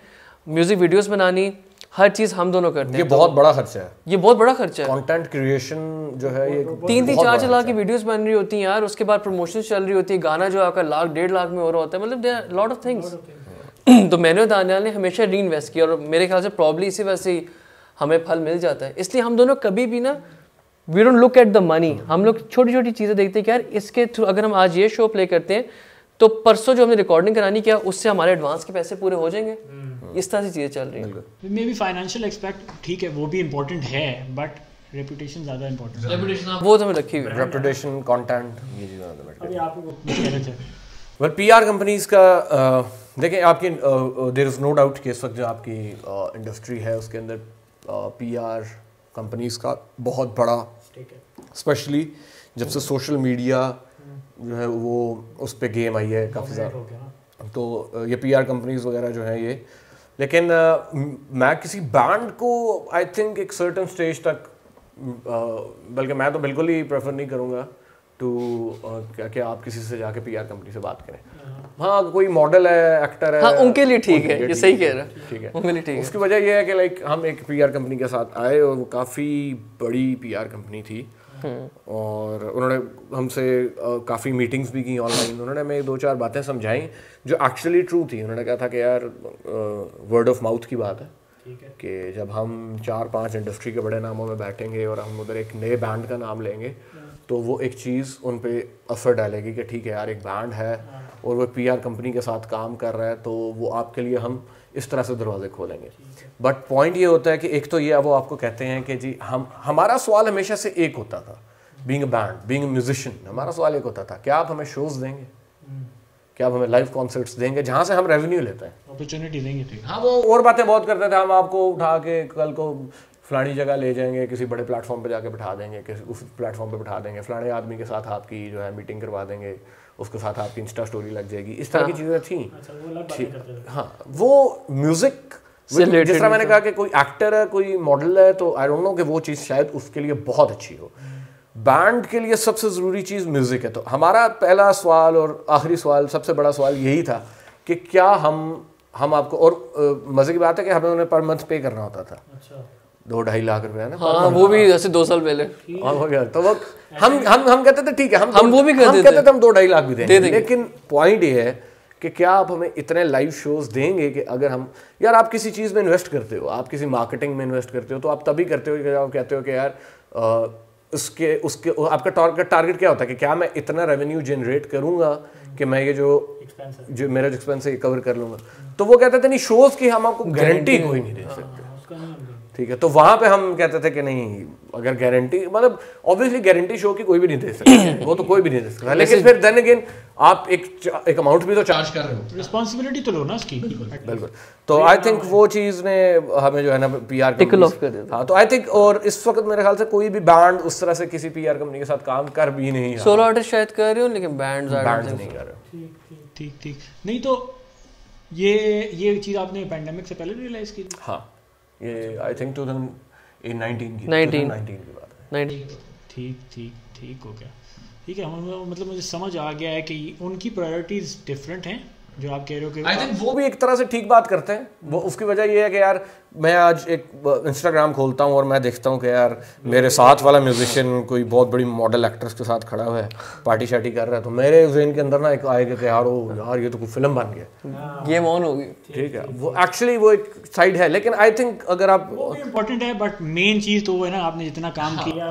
म्यूज़िक वीडियोज़ बनानी, हर चीज़ हम दोनों करते हैं। ये बहुत बड़ा खर्चा है, ये बहुत बड़ा खर्चा है। कंटेंट क्रिएशन जो है ये 3-4 लाख की वीडियोस बन रही होती हैं यार, उसके बाद प्रमोशन चल रही होती है, गाना जो आपका 1-1.5 लाख में हो रहा होता है, मतलब there are lot of things. तो मैंने और दानियाल ने हमेशा री इन्वेस्ट किया और मेरे ख्याल से प्रॉब्ली इसी वजह से हमें फल मिल जाता है। इसलिए हम दोनों कभी भी ना we don't look at the money, हम लोग छोटी छोटी चीज़ें देखते हैं कि यार इसके थ्रू अगर हम आज ये शो प्ले करते हैं तो परसों जो हमने रिकॉर्डिंग करानी क्या उससे हमारे एडवांस के पैसे पूरे हो जाएंगे। इस तरह से चीज़ें चल रही हैं। मे बी फाइनेंशियल एक्सपेक्ट ठीक है वो भी इम्पोर्टेंट है, बट रेपुटेशन ज़्यादा इम्पोर्टेंट है। रेपुटेशन वो तो हमें रखी हुई है, रेपुटेशन कंटेंट ये चीज़ें अभी आप कुछ कह रहे थे। वेल पीआर कंपनीज का देखें आपकी देयर इज़ नो डाउट कि इस वक्त जो आपकी इंडस्ट्री है उसके अंदर पीआर कंपनीज का बहुत बड़ा, स्पेशली जब से सोशल मीडिया जो है वो उस पे गेम आई है काफ़ी ज़्यादा, तो ये पीआर कंपनीज वगैरह जो हैं ये, लेकिन मैं किसी बैंड को आई थिंक एक सर्टन स्टेज तक बल्कि मैं तो बिल्कुल ही प्रेफर नहीं करूँगा टू कि आप किसी से जाके पीआर कंपनी से बात करें। हाँ कोई मॉडल है, एक्टर है, हाँ उनके लिए ठीक है, ये सही कह रहा है, ठीक है उनके लिए ठीक है। उसकी वजह ये है कि लाइक हम एक पीआर कंपनी के साथ आए और वो काफ़ी बड़ी पीआर कंपनी थी और उन्होंने हमसे काफ़ी मीटिंग्स भी की ऑनलाइन। उन्होंने हमें 2-4 बातें समझाई जो एक्चुअली ट्रू थी। उन्होंने कहा था कि यार वर्ड ऑफ माउथ की बात है कि जब हम 4-5 इंडस्ट्री के बड़े नामों में बैठेंगे और हम उधर एक नए बैंड का नाम लेंगे तो वो एक चीज़ उन पे असर डालेगी कि ठीक है यार, एक बैंड है और वो पीआर कंपनी के साथ काम कर रहा है, तो वो आपके लिए हम इस तरह से दरवाजे खोलेंगे। बट पॉइंट ये होता है कि एक तो ये वो आपको कहते हैं कि जी हमारा सवाल हमेशा से एक होता था, being a band, being a musician, हमारा सवाल एक होता था, क्या आप हमें शोज देंगे, क्या आप हमें लाइव कॉन्सर्ट्स देंगे जहाँ से हम रेवेन्यू लेते हैं, अपॉर्चुनिटी देंगे। ठीक, हाँ वो और बातें बहुत करते थे, हम आपको उठा के कल को फलानी जगह ले जाएंगे, किसी बड़े प्लेटफॉर्म पे जाके बिठा देंगे, किसी उस प्लेटफॉर्म पे बिठा देंगे, फलाने आदमी के साथ आपकी जो है मीटिंग करवा देंगे, उसके साथ आपकी इंस्टा स्टोरी लग जाएगी, इस तरह की चीज़ें थी। हाँ वो म्यूजिक जिस तरह मैंने कहा कि कोई एक्टर है, कोई मॉडल है, तो आई डोंट नो कि वो चीज़ शायद उसके लिए बहुत अच्छी हो। बैंड के लिए सबसे ज़रूरी चीज़ म्यूज़िक है। तो हमारा पहला सवाल और आखिरी सवाल, सबसे बड़ा सवाल यही था कि क्या हम आपको, और मज़े की बात है कि हमें उन्हें पर मंथ पे करना होता था। अच्छा। 2-2.5 लाख रुपए है ना। हाँ, वो भी जैसे 2 साल पहले। हाँ हो गया। तो वो हम कहते थे ठीक है, हम वो भी कहते थे हम 2-2.5 लाख भी देंगे, लेकिन पॉइंट ये है कि क्या आप हमें इतने लाइव शोज देंगे कि अगर हम, यार आप किसी चीज़ में इन्वेस्ट करते हो, आप किसी मार्केटिंग में इन्वेस्ट करते हो, तो आप तभी करते हो कि आप कहते हो कि यार उसके आपका टारगेट क्या होता है कि क्या मैं इतना रेवेन्यू जनरेट करूंगा कि मैं ये जो मेरा एक्सपेंस है ये कवर कर लूंगा। तो वो कहते थे नहीं, शोज की हम आपको गारंटी कोई नहीं दे सकते। ठीक है, तो वहां पे हम कहते थे कि नहीं, अगर गारंटी, मतलब ऑब्वियसली गारंटी शो की कोई भी नहीं दे सकता, वो तो कोई भी नहीं दे सकता, लेकिन फिर देन अगेन आप एक अमाउंट भी तो चार्ज कर रहे हो, रिस्पांसिबिलिटी तो लो ना उसकी। बिल्कुल। तो आई थिंक वो चीज़ ने हमें जो है ना पीआर टिकल ऑफ कर दिया। हाँ, तो आई थिंक, और इस वक्त मेरे ख्याल से कोई भी बैंड उस तरह से किसी पीआर कंपनी के साथ काम कर भी नहीं रहा। सोलो आर्टिस्ट शायद कर रहे हो, लेकिन बैंड्स नहीं कर रहे। ठीक नहीं, तो ये चीज़ आपने पैंडेमिक से पहले रियलाइज की थी? हाँ, ये आई थिंक 2019 की बात है। ठीक हो गया। ठीक है, मतलब मुझे समझ आ गया है कि उनकी प्रायोरिटीज डिफरेंट हैं, जो आप कह रहे हो कि आई थिंक वो भी एक तरह से ठीक बात करते हैं। वो उसकी वजह ये है कि यार मैं आज एक इंस्टाग्राम खोलता हूँ और मैं देखता हूँ कि यार मेरे साथ वाला म्यूजिशियन कोई बहुत बड़ी मॉडल एक्ट्रेस के साथ खड़ा हुआ है, पार्टी शार्टी कर रहा है, तो मेरे ज़हन के अंदर ना एक आएगा कि यार ये तो कोई फिल्म बन गया, गेम ऑन होगी। ठीक है, वो एक्चुअली वो एक साइड है, लेकिन आई थिंक अगर आप, वो इम्पोर्टेंट है, बट मेन चीज़ तो वो है ना, आपने जितना काम किया,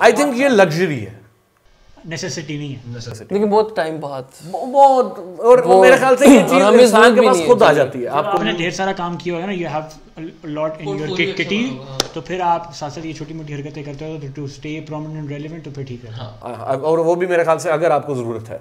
आई थिंक ये लग्जरी है, नेसेसिटी नहीं है। लेकिन बहुत टाइम बाद, बहुत, और मेरे ख्याल से ये चीज इंसान के पास खुद आ जाती है। आपने ढेर सारा काम किया होगा ना, you have lot in your kitty, तो फिर आप साथ साथ ये छोटी मोटी हरकतें करते हो, तो टू स्टे प्रोमिनेंट रेलेवेंट, तो फिर ठीक है। और वो भी मेरे ख्याल से अगर आपको जरूरत है।